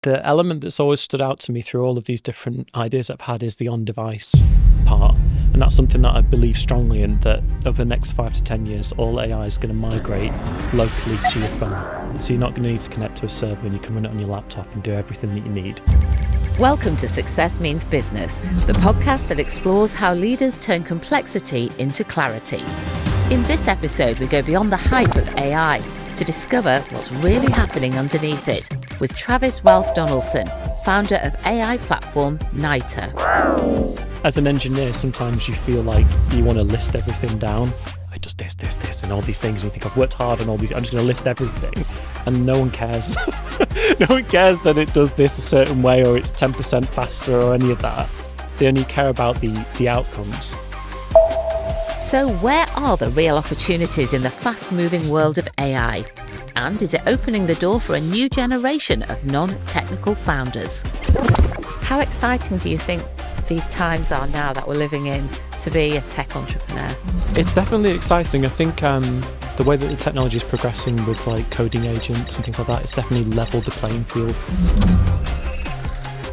The element that's always stood out to me through all of these different ideas I've had is the on-device part. And that's something that I believe strongly in, that over the next 5 to 10 years, all AI is going to migrate locally to your phone. So you're not going to need to connect to a server, and you can run it on your laptop and do everything that you need. Welcome to Success Means Business, the podcast that explores how leaders turn complexity into clarity. In this episode, we go beyond the hype of AI to discover what's really happening underneath it with Travis Ralph-Donaldson, founder of AI platform Niter. As an engineer, sometimes you feel like you want to list everything down. It does this, and all these things. And you think, I've worked hard on all these, I'm just going to list everything. And no one cares. No one cares that it does this a certain way or it's 10% faster or any of that. They only care about the outcomes. So where are the real opportunities in the fast-moving world of AI? And is it opening the door for a new generation of non-technical founders? How exciting do you think these times are now that we're living in to be a tech entrepreneur? It's definitely exciting. I think the way that the technology is progressing with like coding agents and things like that, it's definitely leveled the playing field.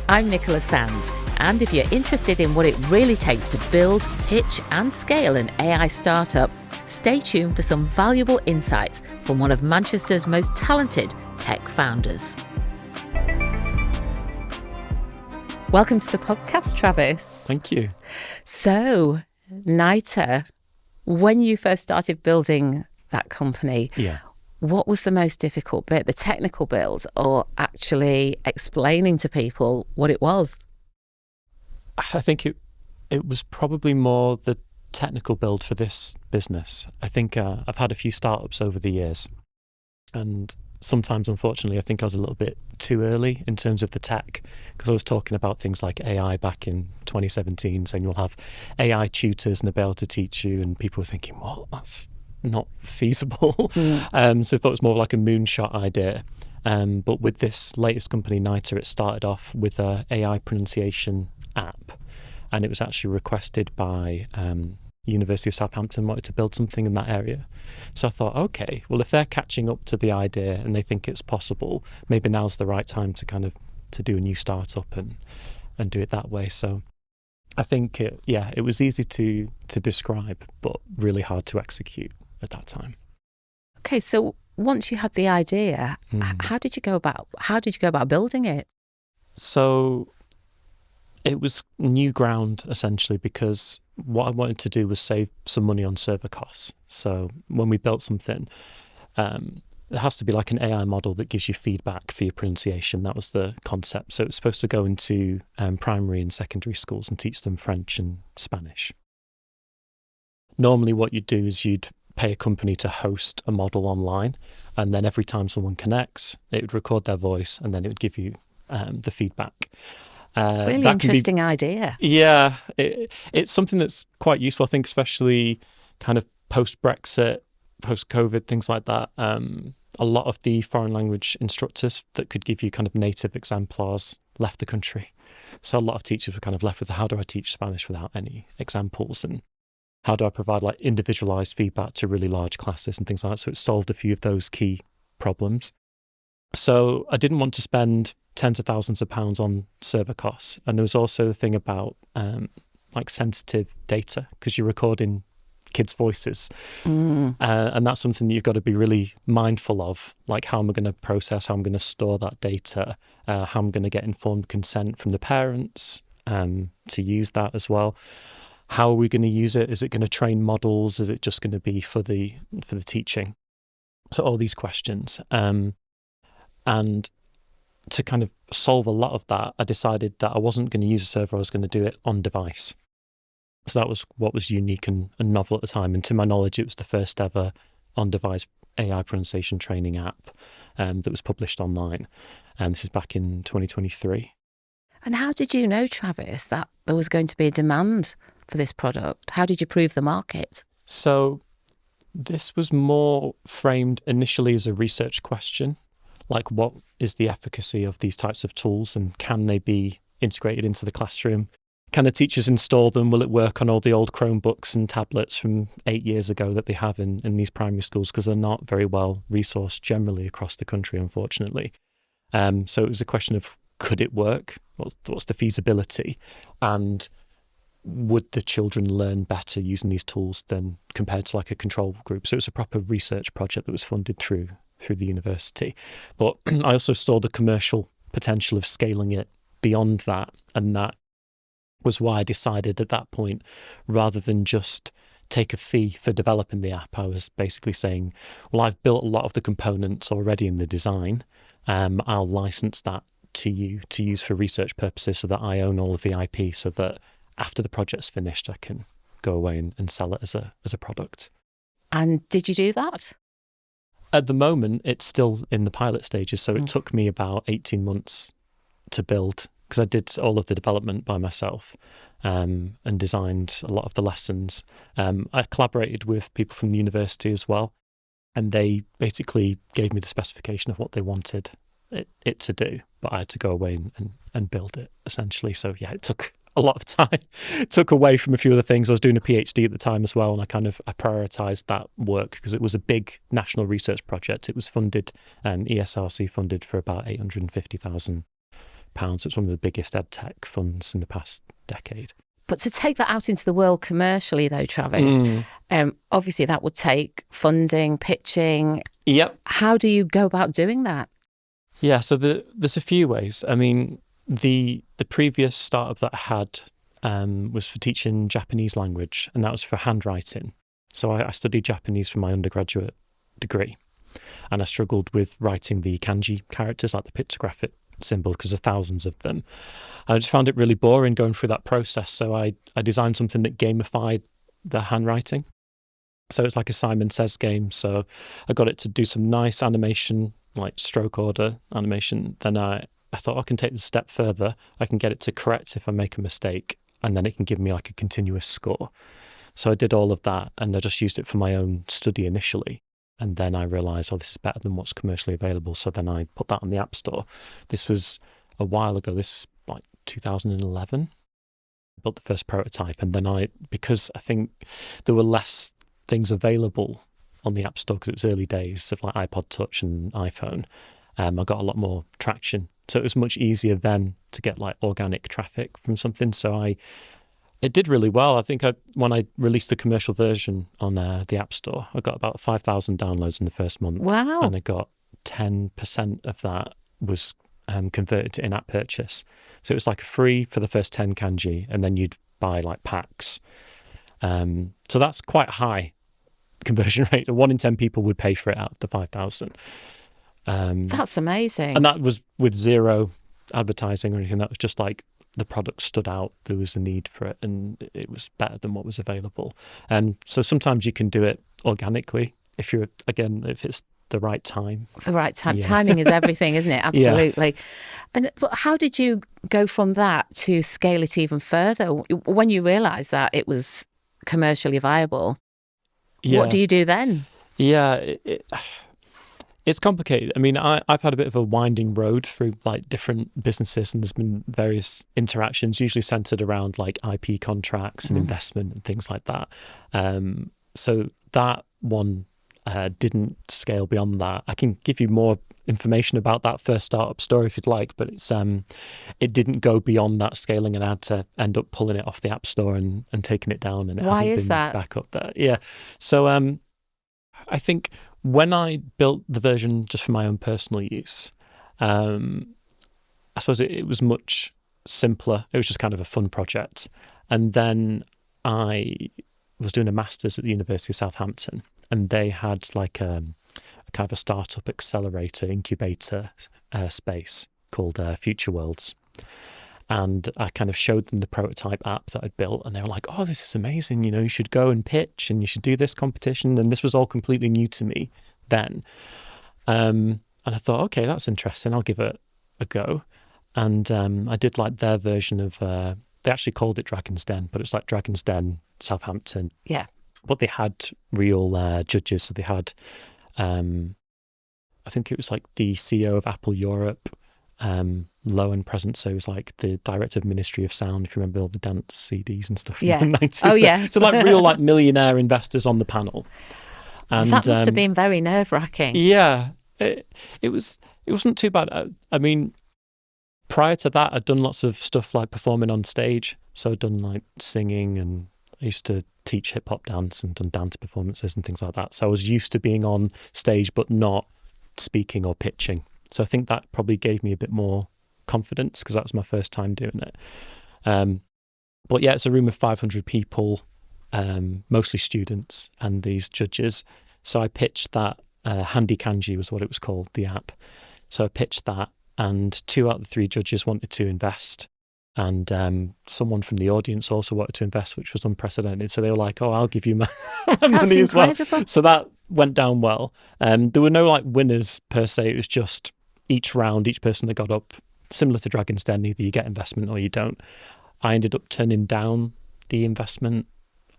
I'm Nicola Sands. And if you're interested in what it really takes to build, pitch and scale an AI startup, stay tuned for some valuable insights from one of Manchester's most talented tech founders. Welcome to the podcast, Travis. Thank you. So, Niter, when you first started building that company, what was the most difficult bit, the technical build or actually explaining to people what it was? I think it was probably more the technical build for this business. I think I've had a few startups over the years, and sometimes, unfortunately, I think I was a little bit too early in terms of the tech, because I was talking about things like AI back in 2017, saying you'll have AI tutors and they'll be able to teach you, and people were thinking, well, that's not feasible. So I thought it was more like a moonshot idea. But with this latest company, Niter, it started off with a AI pronunciation app, and it was actually requested by University of Southampton wanted to build something in that area. So I thought, okay, well, if they're catching up to the idea and they think it's possible, maybe now's the right time to do a new startup and do it that way. So I think it was easy to describe, but really hard to execute at that time. Okay, so once you had the idea, how did you go about building it? So it was new ground, essentially, because what I wanted to do was save some money on server costs. So when we built something, it has to be like an AI model that gives you feedback for your pronunciation. That was the concept. So it's supposed to go into primary and secondary schools and teach them French and Spanish. Normally what you'd do is you'd pay a company to host a model online, and then every time someone connects, it would record their voice, and then it would give you the feedback. Really interesting idea. Yeah, it's something that's quite useful, I think, especially kind of post-Brexit, post-COVID, things like that. A lot of the foreign language instructors that could give you kind of native exemplars left the country. So a lot of teachers were kind of left with, how do I teach Spanish without any examples? And how do I provide like individualized feedback to really large classes and things like that? So it solved a few of those key problems. So I didn't want to spend tens of thousands of pounds on server costs. And there was also the thing about like sensitive data, because you're recording kids' voices. And that's something that you've got to be really mindful of, like how am I going to process, how I'm going to store that data, how I'm going to get informed consent from the parents to use that as well. How are we going to use it? Is it going to train models? Is it just going to be for the teaching? So all these questions. And to kind of solve a lot of that, I decided that I wasn't going to use a server, I was going to do it on device. So that was what was unique and novel at the time. And to my knowledge, it was the first ever on-device AI pronunciation training app that was published online. And this is back in 2023. And how did you know, Travis, that there was going to be a demand for this product? How did you prove the market? So this was more framed initially as a research question. Like, what is the efficacy of these types of tools, and can they be integrated into the classroom? Can the teachers install them? Will it work on all the old Chromebooks and tablets from 8 years ago that they have in these primary schools? Because they're not very well resourced generally across the country, unfortunately. So it was a question of, could it work? What's the feasibility? And would the children learn better using these tools than compared to like a control group? So it was a proper research project that was funded through the university. But I also saw the commercial potential of scaling it beyond that. And that was why I decided at that point, rather than just take a fee for developing the app, I was basically saying, well, I've built a lot of the components already in the design. I'll license that to you to use for research purposes so that I own all of the IP, so that after the project's finished, I can go away and sell it as a product. And did you do that? At the moment, it's still in the pilot stages. So it took me about 18 months to build, because I did all of the development by myself and designed a lot of the lessons. I collaborated with people from the university as well, and they basically gave me the specification of what they wanted it to do, but I had to go away and build it, essentially. So yeah, it took a lot of time. It took away from a few other things. I was doing a PhD at the time as well, and I prioritized that work because it was a big national research project. It was funded, ESRC funded for about £850,000. It's one of the biggest ed tech funds in the past decade. But to take that out into the world commercially, though, Travis, obviously that would take funding, pitching. Yep. How do you go about doing that? Yeah, so there's a few ways. I mean, the previous startup that I had was for teaching Japanese language, and that was for handwriting. So I studied Japanese for my undergraduate degree, and I struggled with writing the kanji characters, like the pictographic symbol, because there are thousands of them. I just found it really boring going through that process. So I designed something that gamified the handwriting. So it's like a Simon Says game. So I got it to do some nice animation, like stroke order animation. Then I thought I can take this a step further. I can get it to correct if I make a mistake, and then it can give me like a continuous score. So I did all of that, and I just used it for my own study initially. And then I realised, this is better than what's commercially available. So then I put that on the App Store. This was a while ago. This was like 2011. I built the first prototype. And then because I think there were less things available on the App Store because it was early days of like iPod Touch and iPhone, I got a lot more traction. So it was much easier then to get like organic traffic from something. So it did really well. I think when I released the commercial version on the App Store, I got about 5,000 downloads in the first month. Wow. And I got 10% of that was converted to in-app purchase. So it was like a free for the first 10 kanji, and then you'd buy like packs. So that's quite high conversion rate. 1 in 10 people would pay for it out of the 5,000. That's amazing. And that was with zero advertising or anything. That was just like the product stood out. There was a need for it, and it was better than what was available. So sometimes you can do it organically if it's the right time. The right time. Yeah. Timing is everything, isn't it? Absolutely. Yeah. But how did you go from that to scale it even further? When you realised that it was commercially viable, what do you do then? Yeah, it's complicated. I mean, I've had a bit of a winding road through like different businesses, and there's been various interactions, usually centered around like IP contracts and investment and things like that. So that one didn't scale beyond that. I can give you more information about that first startup story if you'd like, but it didn't go beyond that scaling, and I had to end up pulling it off the App Store and taking it down, and it Why hasn't is been that? back up there. Yeah. So I think when I built the version just for my own personal use, I suppose it was much simpler. It was just kind of a fun project. And then I was doing a master's at the University of Southampton, and they had like a kind of a startup accelerator incubator space called Future Worlds. And I kind of showed them the prototype app that I'd built, and they were like, "Oh, this is amazing! You should go and pitch, and you should do this competition." And this was all completely new to me then. And I thought, okay, that's interesting. I'll give it a go. And I did like their version of. They actually called it Dragon's Den, but it's like Dragon's Den Southampton. Yeah. But they had real judges. So they had, I think it was like the CEO of Apple Europe. Low-end present, so it was like the director of Ministry of Sound, if you remember all the dance CDs and stuff in the 90s. Oh, yes. So like real like millionaire investors on the panel. And that must have been very nerve-wracking. Yeah, it wasn't too bad. I mean, prior to that, I'd done lots of stuff like performing on stage. So I'd done like singing, and I used to teach hip hop dance and done dance performances and things like that. So I was used to being on stage, but not speaking or pitching. So I think that probably gave me a bit more confidence, because that was my first time doing it. But yeah, it's a room of 500 people, mostly students and these judges. So I pitched that, Handy Kanji was what it was called, the app. So I pitched that, and 2 out of the 3 judges wanted to invest. And someone from the audience also wanted to invest, which was unprecedented. So they were like, "Oh, I'll give you my money as well." So that went down well. There were no like winners per se. It was just each round, each person that got up, similar to Dragon's Den, either you get investment or you don't. I ended up turning down the investment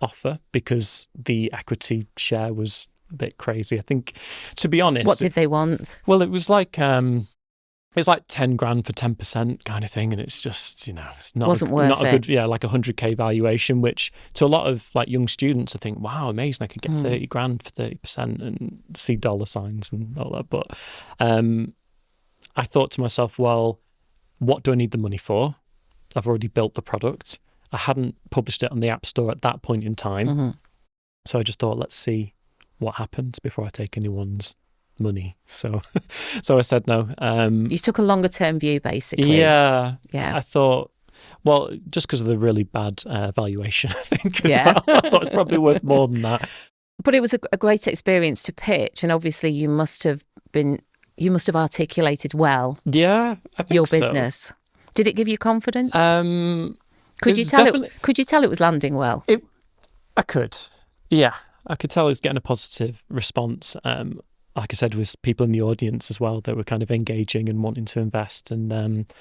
offer because the equity share was a bit crazy. I think, to be honest, What did they want? well, it was like 10 grand for 10% kind of thing, and it's just, it's not Wasn't worth not a it. good, like 100k valuation, which to a lot of like young students, I think, wow, amazing, I could get 30 grand for 30% and see dollar signs and all that. But I thought to myself, well, what do I need the money for? I've already built the product. I hadn't published it on the App Store at that point in time. So I just thought, let's see what happens before I take anyone's money. So I said no. You took a longer term view, basically. Yeah. Yeah. I thought, well, just because of the really bad valuation, I think, as well. I thought it's probably worth more than that. But it was a great experience to pitch, and obviously you must have articulated well Yeah, I think your so. business. Did it give you confidence? Could you tell it was landing well? I could. Yeah, I could tell it was getting a positive response. Like I said, with people in the audience as well that were kind of engaging and wanting to invest. And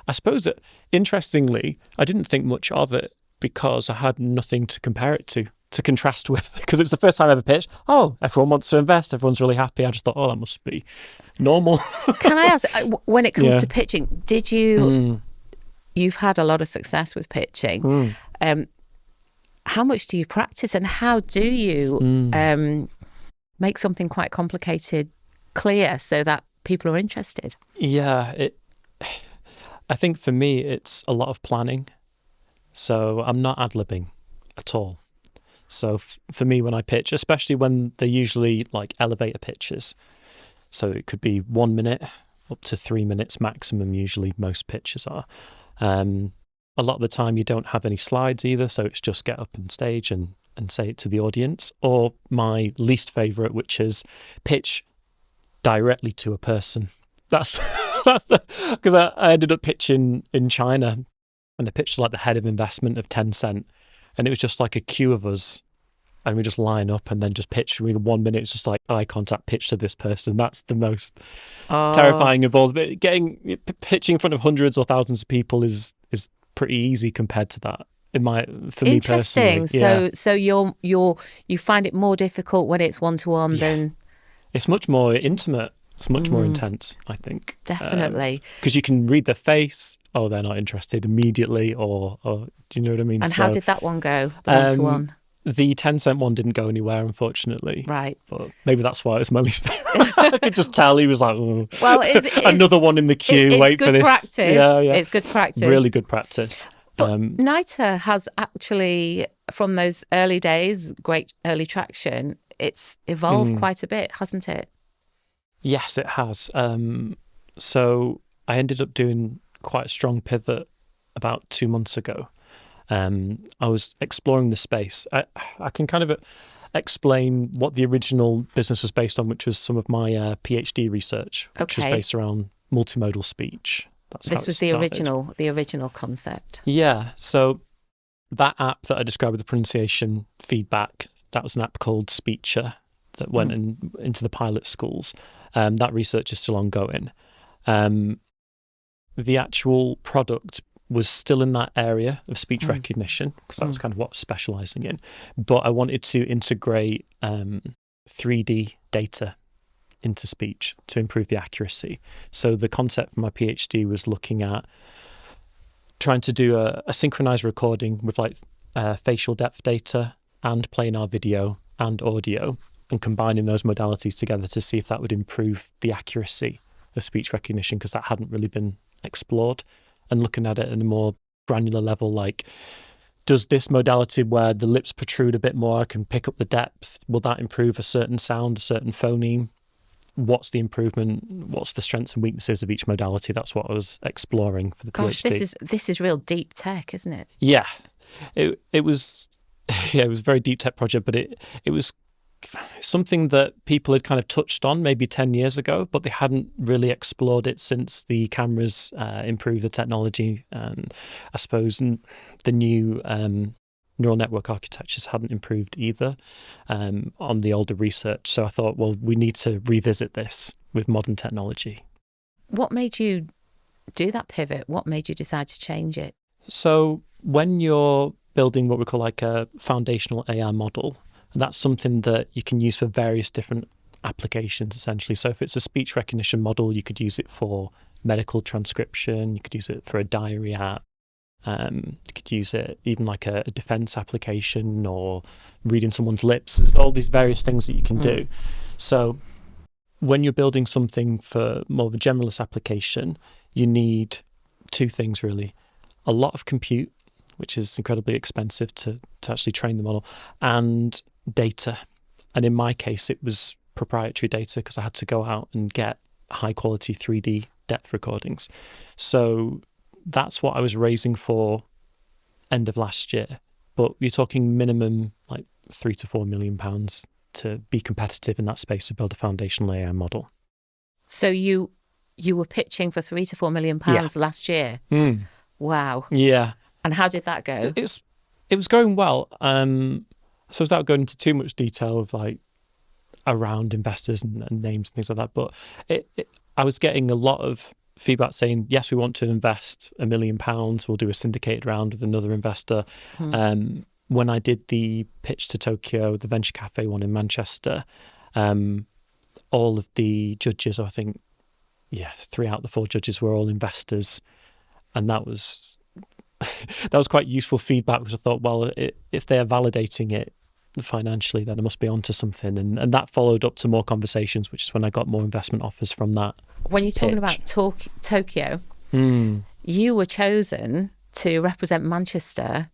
I suppose that, interestingly, I didn't think much of it because I had nothing to compare it to contrast with, because it's the first time I ever pitched. Oh, everyone wants to invest. Everyone's really happy. I just thought, oh, that must be normal. Can I ask, when it comes to pitching, did you, you've had a lot of success with pitching. How much do you practice, and how do you make something quite complicated clear so that people are interested? Yeah, I think for me, it's a lot of planning. So I'm not ad-libbing at all. So for me, when I pitch, especially when they're usually like elevator pitches, so it could be 1 minute up to 3 minutes maximum, usually most pitches are. A lot of the time you don't have any slides either, so it's just get up on stage and say it to the audience. Or my least favourite, which is pitch directly to a person. That's because I ended up pitching in China, and I pitched like the head of investment of Tencent, and it was just like a queue of us, and we just line up and then just pitch. We 1 minute, it's just like eye contact, pitch to this person. That's the most terrifying of all. But pitching in front of hundreds or thousands of people is pretty easy compared to that. For me personally. Interesting. So you find it more difficult when it's one-to-one than... It's much more intimate. It's much more intense, I think. Definitely. Because you can read their face. Oh, they're not interested immediately, or do you know what I mean? And how did that one go, the one-to-one? The Tencent one didn't go anywhere, unfortunately. Right. But maybe that's why it was my least favourite. I could just tell he was like, oh, well, another one in the queue, wait for this. Practice. Yeah. It's good practice. Really good practice. But Niter has actually, from those early days, great early traction, it's evolved quite a bit, hasn't it? Yes, it has. So I ended up doing quite a strong pivot about 2 months ago. I was exploring the space. I can kind of explain what the original business was based on, which was some of my PhD research, which was based around multimodal speech. This was the original concept. Yeah. So that app that I described with the pronunciation feedback, that was an app called Speecher that went into the pilot schools. That research is still ongoing. The actual product was still in that area of speech recognition, because that was kind of what I was specialising in. But I wanted to integrate 3D data into speech to improve the accuracy. So the concept for my PhD was looking at trying to do a synchronized recording with like facial depth data and planar video and audio, and combining those modalities together to see if that would improve the accuracy of speech recognition, because that hadn't really been explored, and looking at it in a more granular level, like, does this modality where the lips protrude a bit more, I can pick up the depth, will that improve a certain sound, a certain phoneme? What's the improvement? What's the strengths and weaknesses of each modality? That's what I was exploring for the PhD. This is real deep tech, isn't it? Yeah, it was yeah, it was a very deep tech project, but it was something that people had kind of touched on maybe 10 years ago, but they hadn't really explored it since the cameras improved the technology, and I suppose the new neural network architectures hadn't improved either on the older research. So I thought, well, we need to revisit this with modern technology. What made you do that pivot? What made you decide to change it? So when you're building what we call like a foundational AI model, that's something that you can use for various different applications, essentially. So if it's a speech recognition model, you could use it for medical transcription, you could use it for a diary app, you could use it even like a defense application or reading someone's lips. There's all these various things that you can do. So when you're building something for more of a generalist application, you need two things really. A lot of compute, which is incredibly expensive to actually train the model, and data. And in my case, it was proprietary data because I had to go out and get high quality 3D depth recordings. So that's what I was raising for end of last year. But you're talking minimum like £3 to £4 million to be competitive in that space to build a foundational AI model. So you were pitching for £3 to £4 million last year. Wow. Yeah. And how did that go? It was going well. So without going into too much detail of like around investors and names and things like that, but I was getting a lot of feedback saying, yes, we want to invest £1 million. We'll do a syndicated round with another investor. When I did the pitch to Tokyo, the Venture Cafe one in Manchester, all of the judges, I think, 3 out of the 4 judges were all investors. And that was quite useful feedback, because I thought, well, if they're validating it financially, then I must be onto something. And that followed up to more conversations, which is when I got more investment offers from that. When you're talking about Tokyo, you were chosen to represent Manchester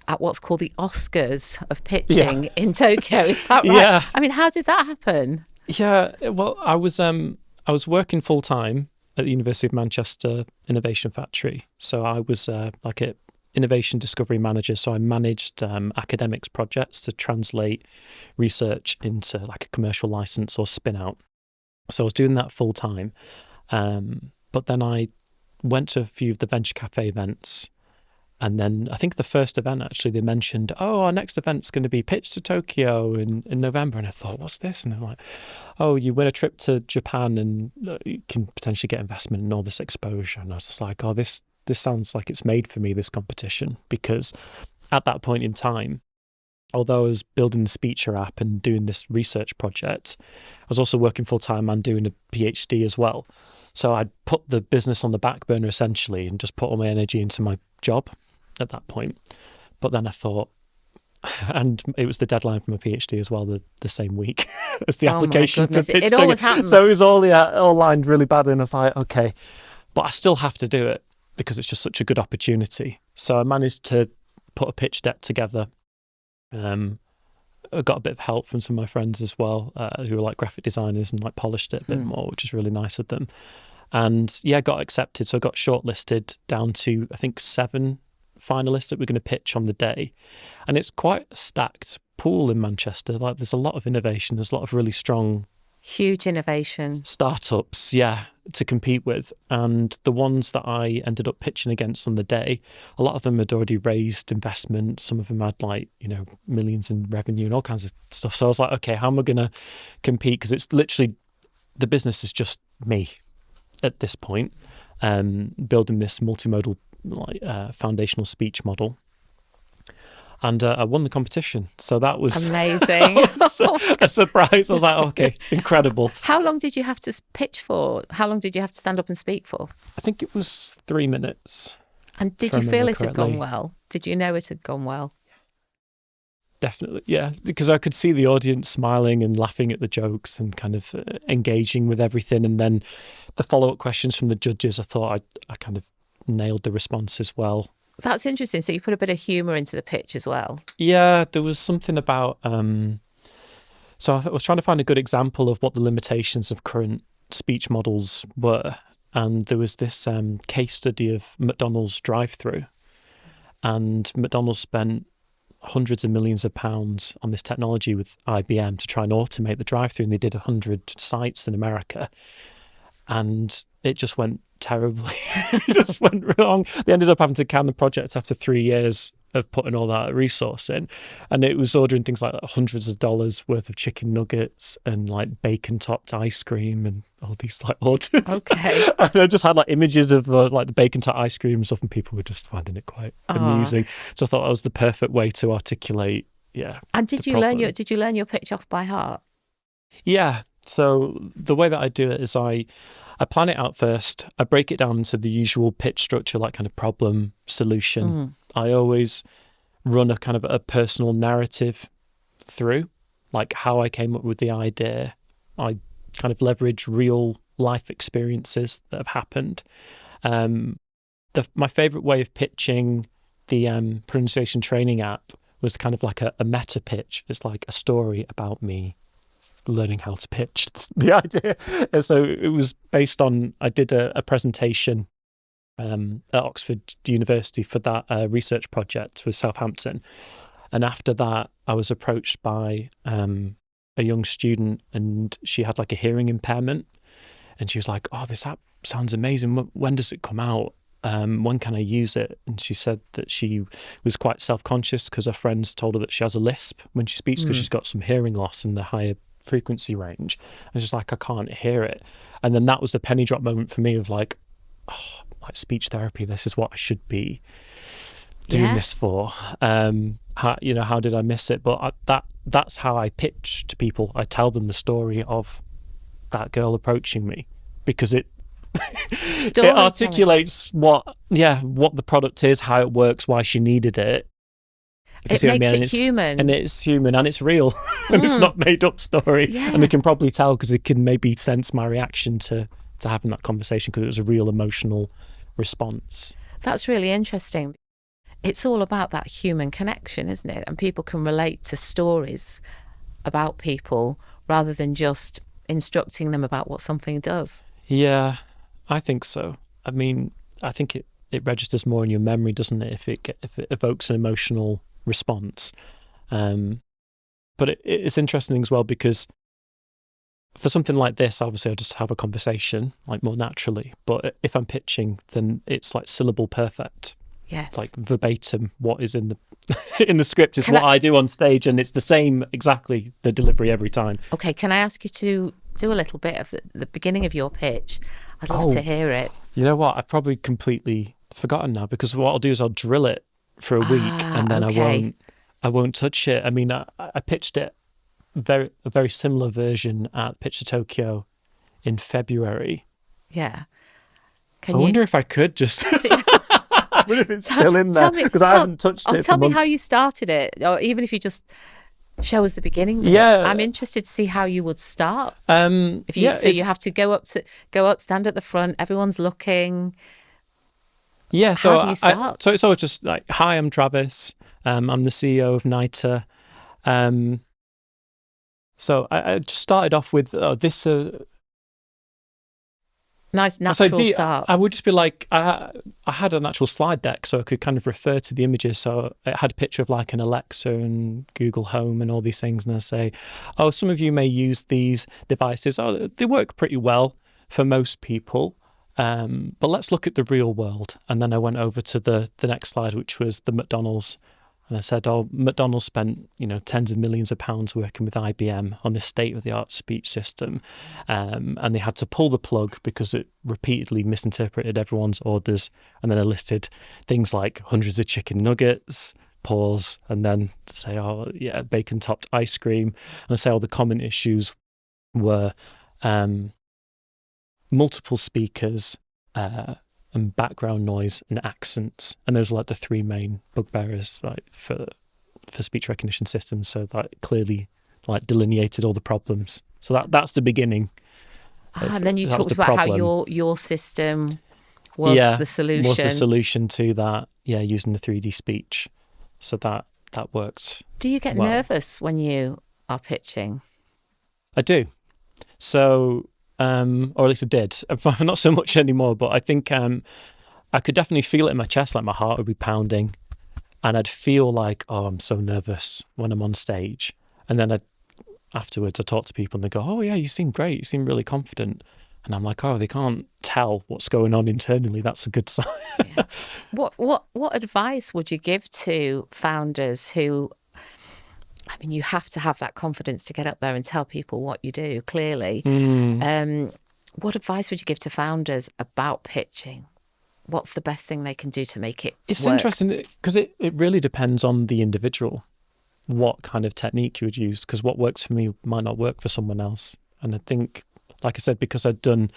at what's called the Oscars of pitching in Tokyo. Is that right? Yeah. I mean, how did that happen? Yeah, well, I was working full time at the University of Manchester Innovation Factory. So I was like an innovation discovery manager. So I managed academics projects to translate research into like a commercial license or spin out. So I was doing that full time. But then I went to a few of the Venture Cafe events. And then I think the first event, actually, they mentioned, our next event's going to be pitched to Tokyo in November. And I thought, what's this? And they're like, you win a trip to Japan and you can potentially get investment and all this exposure. And I was just like, this sounds like it's made for me, this competition. Because at that point in time, although I was building the Speecher app and doing this research project, I was also working full time and doing a PhD as well. So I'd put the business on the back burner essentially and just put all my energy into my job at that point. But then I thought, and it was the deadline for my PhD as well, the same week as the application for pitch. It always happens. So it was all lined really badly, and I was like, okay, but I still have to do it because it's just such a good opportunity. So I managed to put a pitch deck together. I got a bit of help from some of my friends as well, who were like graphic designers, and like polished it a bit more, which is really nice of them. And got accepted. So I got shortlisted down to, I think, 7 finalists that we're going to pitch on the day. And it's quite a stacked pool in Manchester. Like, there's a lot of innovation. There's a lot of really strong, huge innovation startups, to compete with. And the ones that I ended up pitching against on the day, a lot of them had already raised investment. Some of them had millions in revenue and all kinds of stuff. So I was like, okay, how am I going to compete? Because it's literally, the business is just me at this point, building this multimodal foundational speech model. And I won the competition. So that was amazing. A surprise. I was like, okay, incredible. How long did you have to pitch for? How long did you have to stand up and speak for? I think it was 3 minutes. And did you feel it had gone well? Did you know it had gone well? Definitely, yeah, because I could see the audience smiling and laughing at the jokes and kind of engaging with everything. And then the follow-up questions from the judges, I thought I kind of nailed the responses well. That's interesting. So you put a bit of humour into the pitch as well. Yeah, there was something about... so I was trying to find a good example of what the limitations of current speech models were. And there was this case study of McDonald's drive-through. And McDonald's spent hundreds of millions of pounds on this technology with IBM to try and automate the drive-through, and they did 100 sites in America, and it just went terribly. It just went wrong. They ended up having to can the project after 3 years of putting all that resource in, and it was ordering things like hundreds of dollars worth of chicken nuggets and like bacon topped ice cream and all these like orders. Okay. And I just had like images of like the bacon topped ice cream and stuff, and people were just finding it quite amusing. So I thought that was the perfect way to articulate. Yeah. And did you learn your pitch off by heart? Yeah. So the way that I do it is I plan it out first. I break it down into the usual pitch structure, like kind of problem, solution. I always run a kind of a personal narrative through, like how I came up with the idea. I kind of leverage real life experiences that have happened. My favorite way of pitching the pronunciation training app was kind of like a meta pitch. It's like a story about me learning how to pitch the idea. And so it was based on, I did a presentation at Oxford University for that research project with Southampton. And after that, I was approached by a young student, and she had like a hearing impairment. And she was like, "Oh, this app sounds amazing. When does it come out? When can I use it?" And she said that she was quite self-conscious because her friends told her that she has a lisp when she speaks because she's got some hearing loss in the higher frequency range. And she's like, "I can't hear it." And then that was the penny drop moment for me of like, oh, like speech therapy, this is what I should be doing this for. How did I miss it? But that's how I pitch to people. I tell them the story of that girl approaching me, because it articulates what the product is, how it works, why she needed it. It makes it human. And it's human and it's real. And it's not made up story. Yeah. And they can probably tell because they can maybe sense my reaction to having that conversation, because it was a real emotional response. That's really interesting. It's all about that human connection, isn't it? And people can relate to stories about people rather than just instructing them about what something does. Yeah, I think so. I mean, I think it registers more in your memory, doesn't it, if it evokes an emotional response. But it's interesting as well, because for something like this, obviously I just have a conversation like more naturally. But if I'm pitching, then it's like syllable perfect. Yes. It's like verbatim what is in the in the script is I do on stage, and it's the same exactly the delivery every time. Okay, can I ask you to do a little bit of the beginning of your pitch? I'd love to hear it. You know what? I've probably completely forgotten now, because what I'll do is I'll drill it for a week and then I won't touch it. I mean, I pitched it a very similar version at Pitch to Tokyo in February. Yeah. I wonder if I could just... I wonder if it's still in there, because I haven't touched it. Tell me how you started it, or even if you just show us the beginning. Yeah, I'm interested to see how you would start. You have to go up, stand at the front. Everyone's looking. Yeah. So how do you start? So it's always just like, "Hi, I'm Travis. I'm the CEO of Niter." So I just started off with this. Nice natural start. I would just be like, I had an actual slide deck, so I could kind of refer to the images. So it had a picture of like an Alexa and Google Home and all these things. And I say, "Oh, some of you may use these devices. Oh, they work pretty well for most people. But let's look at the real world." And then I went over to the next slide, which was the McDonald's. And I said, "Oh, McDonald's spent, tens of millions of pounds working with IBM on this state-of-the-art speech system. And they had to pull the plug because it repeatedly misinterpreted everyone's orders." And then I listed things like hundreds of chicken nuggets, pause, and then say, "Oh, yeah, bacon-topped ice cream." And I say all the common issues were multiple speakers, and background noise and accents, and those were like the three main bugbearers, right, for for speech recognition systems. So that clearly like delineated all the problems. So that's the beginning. And then you That was talked the about problem. how your system was the solution. Was the solution to that. Yeah, using the 3D speech. So that worked. Do you get nervous when you are pitching? I do. So, or at least I did. Not so much anymore, but I think I could definitely feel it in my chest, like my heart would be pounding. And I'd feel like, oh, I'm so nervous when I'm on stage. And then afterwards, I talk to people and they go, oh, yeah, you seem great. You seem really confident. And I'm like, oh, they can't tell what's going on internally. That's a good sign. Yeah. What advice would you give to founders who, I mean, you have to have that confidence to get up there and tell people what you do, clearly. What advice would you give to founders about pitching? What's the best thing they can do to make it work? Interesting because it really depends on the individual, what kind of technique you would use, because what works for me might not work for someone else. And I think, like I said, because I'd done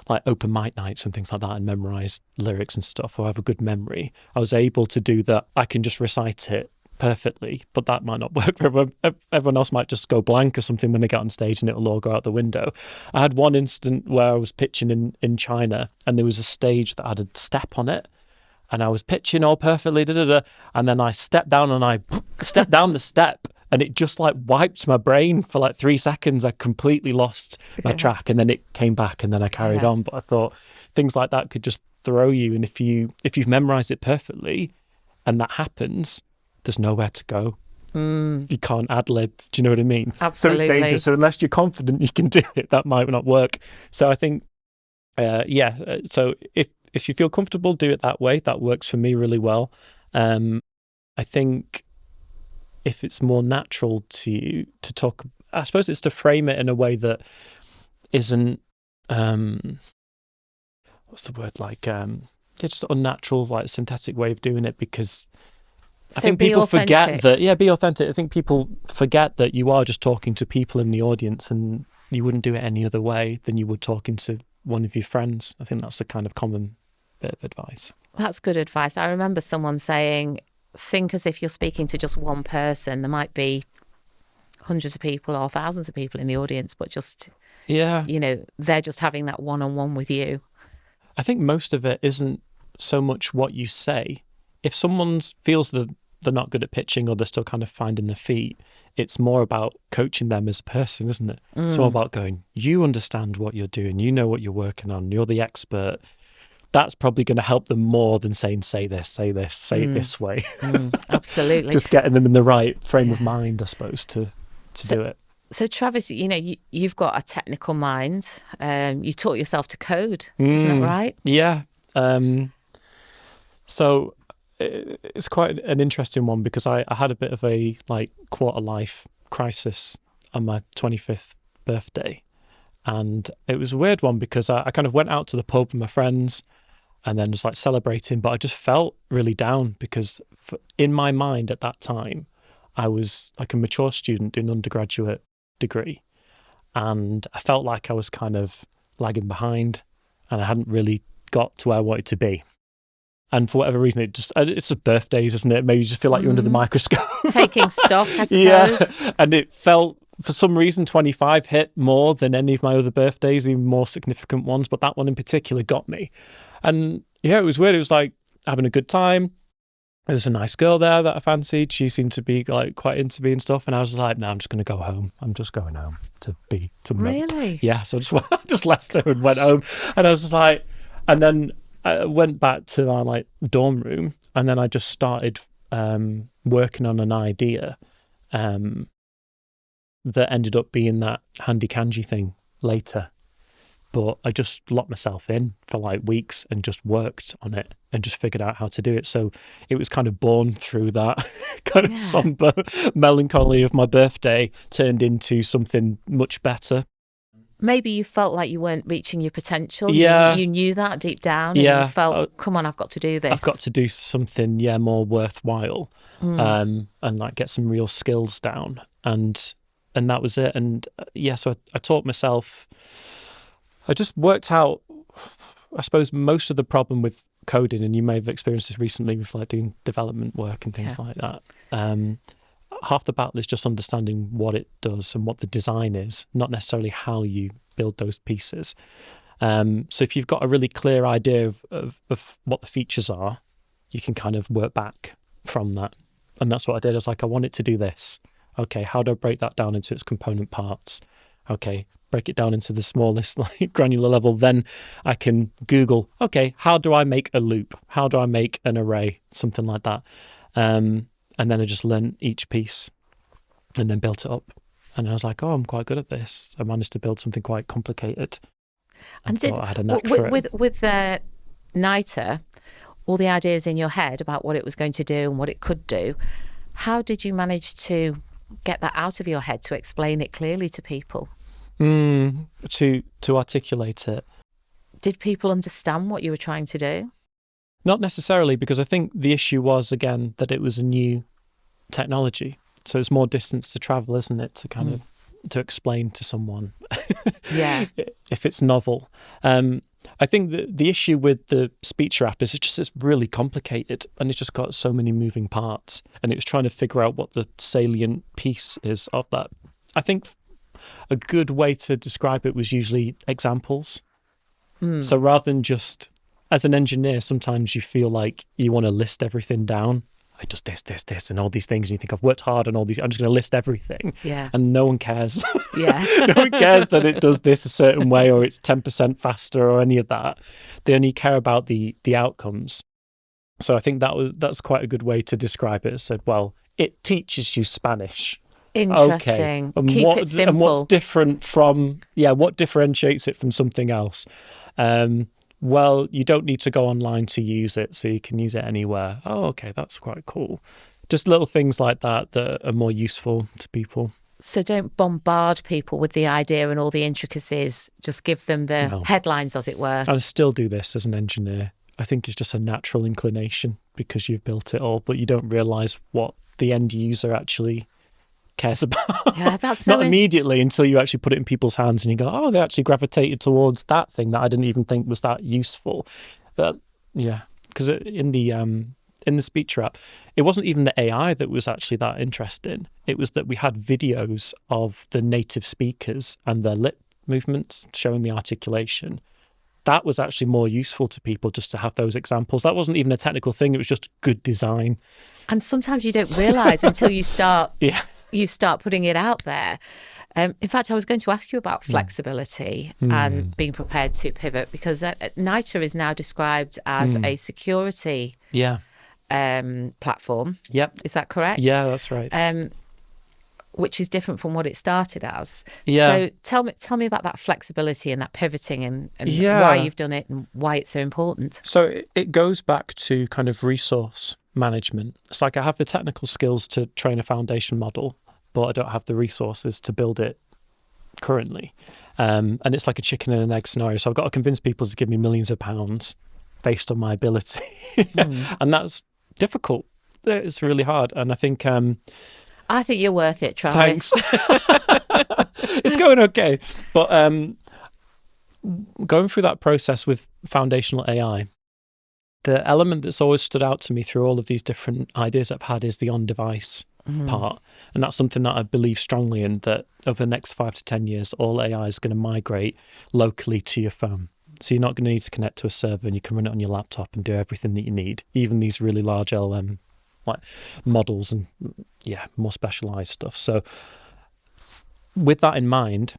like open mic nights and things like that and memorized lyrics and stuff, or have a good memory, I was able to do that. I can just recite it perfectly, but that might not work for everyone. Everyone else might just go blank or something when they get on stage and it'll all go out the window. I had one instant where I was pitching in China and there was a stage that had a step on it and I was pitching all perfectly, and then I stepped down and I stepped down the step and it just like wiped my brain for like 3 seconds. I completely lost my track and then it came back and then I carried on. But I thought things like that could just throw you. And if you've memorized it perfectly and that happens, there's nowhere to go. You can't ad-lib. Do you know what I mean? Absolutely. So it's dangerous. So unless you're confident you can do it, that might not work. So I think, so if you feel comfortable, do it that way. That works for me really well. I think if it's more natural to you to talk, I suppose it's to frame it in a way that isn't, what's the word, like, just unnatural, like synthetic way of doing it, because I think people forget that, be authentic. I think people forget that you are just talking to people in the audience and you wouldn't do it any other way than you would talking to one of your friends. I think that's a kind of common bit of advice. That's good advice. I remember someone saying, think as if you're speaking to just one person. There might be hundreds of people or thousands of people in the audience, but just, they're just having that one-on-one with you. I think most of it isn't so much what you say. If someone feels that they're not good at pitching or they're still kind of finding their feet, it's more about coaching them as a person, isn't it? It's more about going, you understand what you're doing, you know what you're working on, you're the expert. That's probably going to help them more than saying, say this, say it this way. Absolutely. Just getting them in the right frame of mind, I suppose, to do it. So Travis, you've got a technical mind. You taught yourself to code, isn't that right? Yeah. So it's quite an interesting one because I had a bit of a like quarter life crisis on my 25th birthday. And it was a weird one because I kind of went out to the pub with my friends and then just like celebrating, but I just felt really down because in my mind at that time, I was like a mature student doing an undergraduate degree. And I felt like I was kind of lagging behind and I hadn't really got to where I wanted to be. And for whatever reason, it's birthdays, isn't it? Maybe you just feel like you're under the microscope. Taking stock, I suppose. Yeah. And it felt, for some reason, 25 hit more than any of my other birthdays, even more significant ones. But that one in particular got me. And yeah, it was weird. It was like having a good time. There was a nice girl there that I fancied. She seemed to be like quite into me and stuff. And I was like, no, I'm just going to go home. I'm just going home to Really? Yeah. So I just left her and went home. And I was like, and then I went back to our like dorm room and then I just started working on an idea that ended up being that handy kanji thing later. But I just locked myself in for like weeks and just worked on it and just figured out how to do it. So it was kind of born through that kind of somber melancholy of my birthday turned into something much better. Maybe you felt like you weren't reaching your potential. Yeah. You knew that deep down. And you felt, come on, I've got to do this. I've got to do something, more worthwhile and like get some real skills down. And that was it. And so I taught myself, I just worked out, I suppose, most of the problem with coding, and you may have experienced this recently with like doing development work and things like that. half the battle is just understanding what it does and what the design is, not necessarily how you build those pieces. So if you've got a really clear idea of what the features are, you can kind of work back from that. And that's what I did. I was like, I want it to do this. Okay, how do I break that down into its component parts? Okay, break it down into the smallest granular level. Then I can Google, okay, how do I make a loop? How do I make an array? Something like that. And then I just learned each piece and then built it up. And I was like, oh, I'm quite good at this. I managed to build something quite complicated. I thought I had a knack for it. With Niter, all the ideas in your head about what it was going to do and what it could do, how did you manage to get that out of your head to explain it clearly to people? To articulate it. Did people understand what you were trying to do? Not necessarily, because I think the issue was, again, that it was a new technology. So it's more distance to travel, isn't it, to kind of to explain to someone yeah, if it's novel. I think the issue with the Speech app is it's really complicated, and it's just got so many moving parts, and it was trying to figure out what the salient piece is of that. I think a good way to describe it was usually examples. So rather than just, as an engineer, sometimes you feel like you want to list everything down. It does this, and all these things, and you think, I've worked hard on all these, I'm just going to list everything. Yeah. And no one cares. Yeah. No one cares that it does this a certain way, or it's 10% faster, or any of that. They only care about the outcomes. So I think that's quite a good way to describe it. It said, well, it teaches you Spanish. Interesting. Okay. Keep it simple. And what's different from, what differentiates it from something else? Well, you don't need to go online to use it, so you can use it anywhere. Oh, okay, that's quite cool. Just little things like that are more useful to people. So don't bombard people with the idea and all the intricacies. Just give them the headlines, as it were. I still do this as an engineer. I think it's just a natural inclination because you've built it all, but you don't realise what the end user actually cares about. Yeah, that's so not immediately until you actually put it in people's hands and you go, oh, they actually gravitated towards that thing that I didn't even think was that useful. Because in the Speech app, it wasn't even the AI that was actually that interesting. It was that we had videos of the native speakers and their lip movements showing the articulation. That was actually more useful to people, just to have those examples. That wasn't even a technical thing. It was just good design. And sometimes you don't realise until you start Yeah. you start putting it out there. In fact, I was going to ask you about flexibility and being prepared to pivot, because Niter is now described as a security platform. Yep. Is that correct? Yeah, that's right. Which is different from what it started as. Yeah. So tell me about that flexibility and that pivoting and why you've done it and why it's so important. So it goes back to kind of resource management. It's like I have the technical skills to train a foundation model, but I don't have the resources to build it currently. And it's like a chicken and an egg scenario. So I've got to convince people to give me millions of pounds based on my ability. And that's difficult. It's really hard. And I think you're worth it, Travis. Thanks. It's going okay. But going through that process with foundational AI, the element that's always stood out to me through all of these different ideas I've had is the on-device part. And that's something that I believe strongly in, that over the next 5 to 10 years, all AI is going to migrate locally to your phone. So you're not going to need to connect to a server, and you can run it on your laptop and do everything that you need, even these really large LLM like models and more specialized stuff. So with that in mind,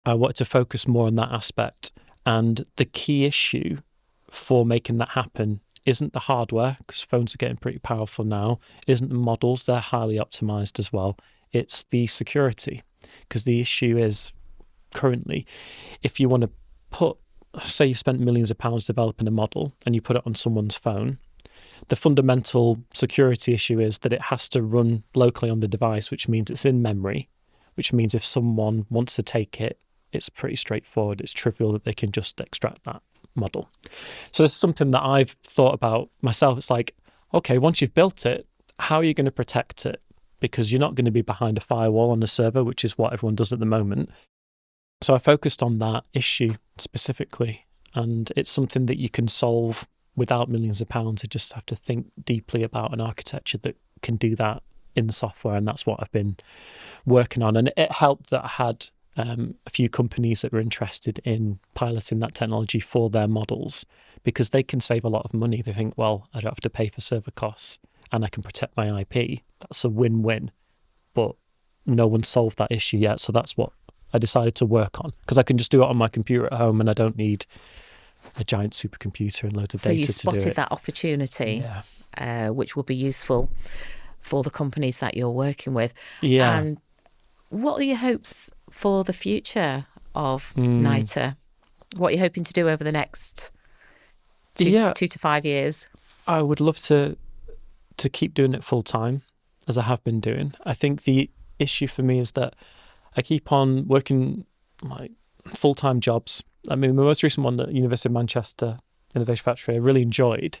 I wanted to focus more on that aspect. And the key issue for making that happen isn't the hardware, because phones are getting pretty powerful now, isn't the models, they're highly optimized as well. It's the security, because the issue is currently, if you want to put, say you spent millions of pounds developing a model and you put it on someone's phone, the fundamental security issue is that it has to run locally on the device, which means it's in memory, which means if someone wants to take it, it's pretty straightforward. It's trivial that they can just extract that model. So this is something that I've thought about myself. It's like, okay, once you've built it, how are you going to protect it? Because you're not going to be behind a firewall on a server, which is what everyone does at the moment. So I focused on that issue specifically, and it's something that you can solve without millions of pounds. You just have to think deeply about an architecture that can do that in the software, and that's what I've been working on. And it helped that I had a few companies that were interested in piloting that technology for their models, because they can save a lot of money. They think, well, I don't have to pay for server costs and I can protect my IP. That's a win-win. But no one solved that issue yet. So that's what I decided to work on, because I can just do it on my computer at home and I don't need a giant supercomputer and loads of data to do it. So you spotted that opportunity, which will be useful for the companies that you're working with. Yeah. And what are your hopes for the future of Niter? What are you hoping to do over the next 2 to 5 years? I would love to keep doing it full time, as I have been doing. I think the issue for me is that I keep on working like full-time jobs. I mean, my most recent one at University of Manchester Innovation Factory, I really enjoyed.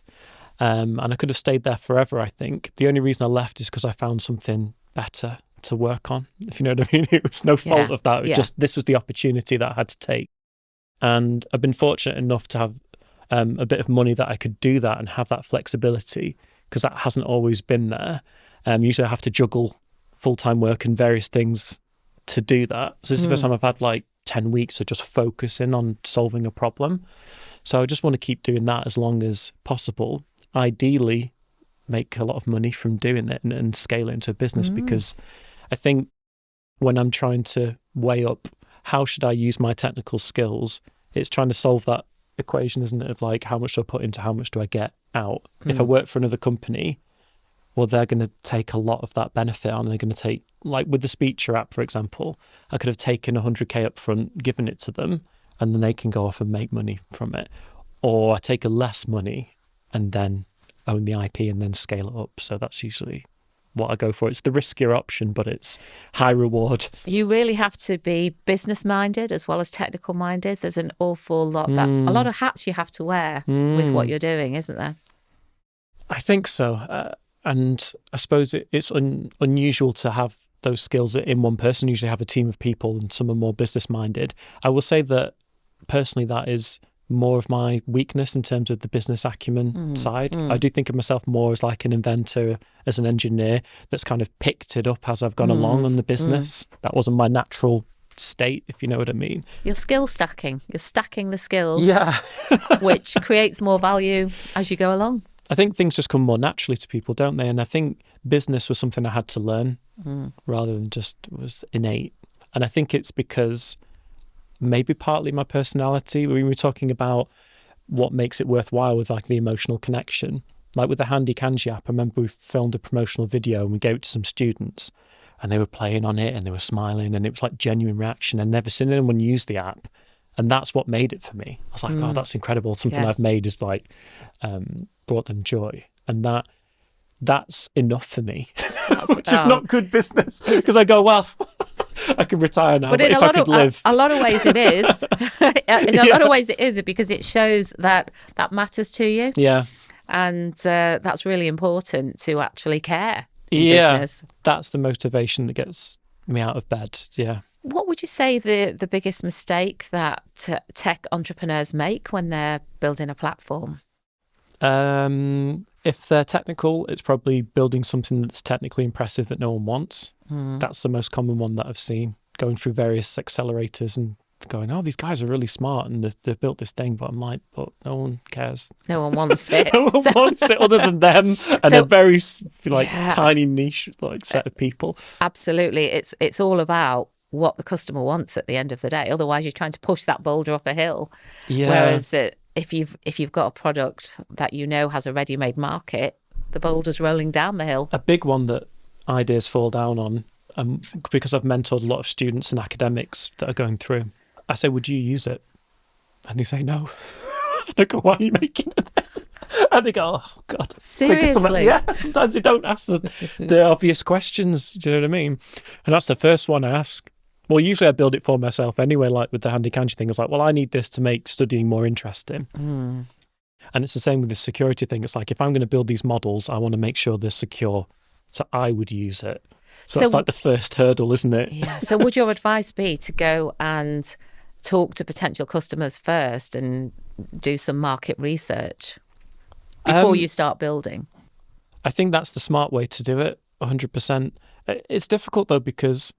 And I could have stayed there forever, I think. The only reason I left is because I found something better to work on, if you know what I mean. It was no fault of that. It was just, this was the opportunity that I had to take. And I've been fortunate enough to have a bit of money that I could do that and have that flexibility, because that hasn't always been there. Usually I have to juggle full-time work and various things to do that. So this is the first time I've had like 10 weeks of just focusing on solving a problem. So I just want to keep doing that as long as possible. Ideally, make a lot of money from doing it and scale it into a business, because I think when I'm trying to weigh up how should I use my technical skills, it's trying to solve that equation, isn't it, of like how much do I put into how much do I get out. If I work for another company, well, they're going to take a lot of that benefit on. They're going to take, like with the Speecher app, for example, I could have taken 100k up front, given it to them, and then they can go off and make money from it. Or I take a less money and then own the IP and then scale it up. So that's usually what I go for. It's the riskier option, but it's high reward. You really have to be business minded as well as technical minded. There's an awful lot a lot of hats you have to wear with what you're doing, isn't there? I think so. And I suppose it's unusual to have those skills in one person. Usually have a team of people and some are more business minded. I will say that personally, that is more of my weakness in terms of the business acumen side. I do think of myself more as like an inventor, as an engineer that's kind of picked it up as I've gone along on the business. That wasn't my natural state, if you know what I mean. You're skill stacking. You're stacking the skills, which creates more value as you go along. I think things just come more naturally to people, don't they? And I think business was something I had to learn rather than just was innate. And I think it's because maybe partly my personality. We were talking about what makes it worthwhile with like the emotional connection. Like with the Handy Kanji app, I remember we filmed a promotional video and we gave it to some students and they were playing on it and they were smiling and it was like genuine reaction. I'd never seen anyone use the app. And that's what made it for me. I was like, oh, that's incredible. Something I've made is like brought them joy. And that's enough for me, which is not good business. Because I go, well, I can retire now, but if I could live. A lot of ways it is. In a lot of ways it is, because it shows that matters to you. Yeah. And that's really important to actually care in business. That's the motivation that gets me out of bed. Yeah. What would you say the biggest mistake that tech entrepreneurs make when they're building a platform? If they're technical, it's probably building something that's technically impressive that no one wants. That's the most common one that I've seen, going through various accelerators and going, oh, these guys are really smart and they've built this thing, but I'm like, but no one cares. No one wants it. No one wants it other than them and a very tiny niche set of people. Absolutely. It's all about what the customer wants at the end of the day. Otherwise, you're trying to push that boulder up a hill. Yeah. Whereas if you've got a product that you know has a ready-made market, the boulder's rolling down the hill. A big one that ideas fall down on, because I've mentored a lot of students and academics that are going through, I say, would you use it? And they say no. I go, why are you making it? And they go, oh, God. Seriously? Yeah, sometimes they don't ask the obvious questions. Do you know what I mean? And that's the first one I ask. Well, usually I build it for myself anyway, like with the Handy Kanji thing. It's like, well, I need this to make studying more interesting. And it's the same with the security thing. It's like, if I'm going to build these models, I want to make sure they're secure. So I would use it. So that's like the first hurdle, isn't it? Yeah. So would your advice be to go and talk to potential customers first and do some market research before you start building? I think that's the smart way to do it. 100%. It's difficult though, because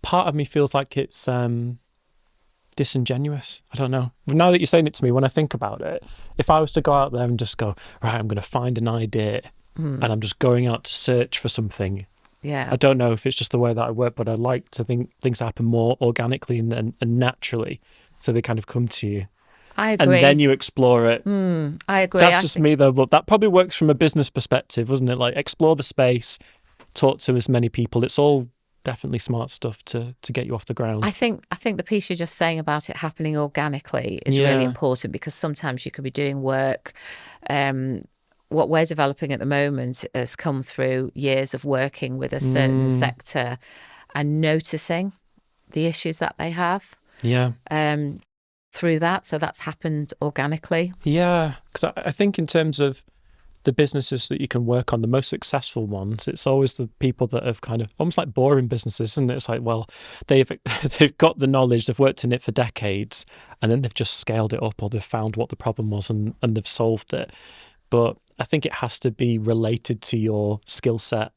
part of me feels like it's disingenuous. I don't know. Now that you're saying it to me, when I think about it, if I was to go out there and just go, right, I'm going to find an idea and I'm just going out to search for something. Yeah. I don't know if it's just the way that I work, but I like to think things happen more organically and naturally. So they kind of come to you. I agree. And then you explore it. I agree. That's just me though, but that probably works from a business perspective, wasn't it? Like, explore the space, talk to as many people. It's all definitely smart stuff to get you off the ground. I think the piece you're just saying about it happening organically is really important, because sometimes you could be doing work. What we're developing at the moment has come through years of working with a certain sector and noticing the issues that they have. Yeah. Through that. So that's happened organically. Yeah. Because I think in terms of the businesses that you can work on, the most successful ones, it's always the people that have kind of almost like boring businesses, isn't it? It's like, well, they've got the knowledge, they've worked in it for decades, and then they've just scaled it up, or they've found what the problem was and they've solved it. But I think it has to be related to your skill set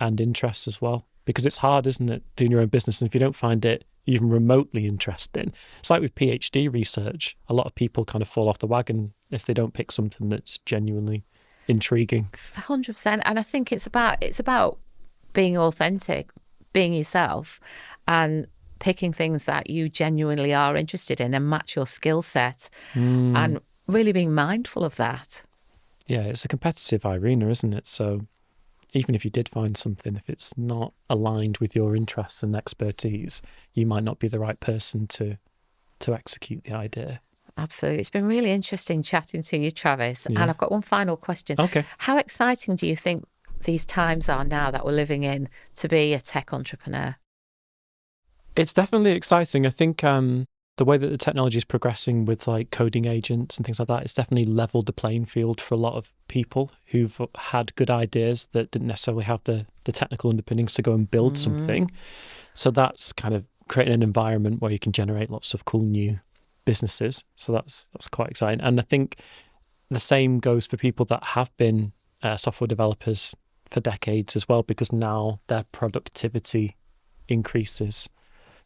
and interests as well, because it's hard, isn't it, doing your own business? And if you don't find it even remotely interesting, it's like with PhD research, a lot of people kind of fall off the wagon if they don't pick something that's genuinely intriguing. 100%. And I think it's about being authentic, being yourself, and picking things that you genuinely are interested in and match your skill set, and really being mindful of that. Yeah, it's a competitive arena, isn't it? So even if you did find something, if it's not aligned with your interests and expertise, you might not be the right person to execute the idea. Absolutely. It's been really interesting chatting to you, Travis. Yeah. And I've got one final question. Okay. How exciting do you think these times are now that we're living in to be a tech entrepreneur? It's definitely exciting. I think the way that the technology is progressing with like coding agents and things like that, it's definitely leveled the playing field for a lot of people who've had good ideas that didn't necessarily have the technical underpinnings to go and build something. So that's kind of creating an environment where you can generate lots of cool new businesses. So that's quite exciting. And I think the same goes for people that have been software developers for decades as well, because now their productivity increases.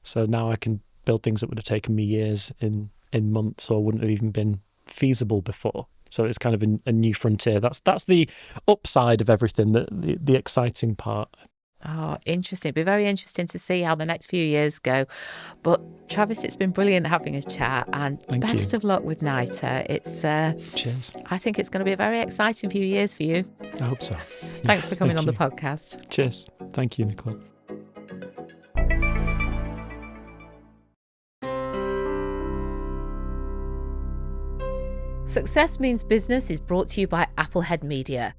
So now I can build things that would have taken me years in months, or wouldn't have even been feasible before. So it's kind of a new frontier. That's the upside of everything, the exciting part. Oh, interesting. It'd be very interesting to see how the next few years go. But Travis, it's been brilliant having a chat, and best of luck with Niter. It's cheers. I think it's going to be a very exciting few years for you. I hope so. Thanks for coming on the podcast. Cheers. Thank you, Nicola. Success Means Business is brought to you by Applehead Media.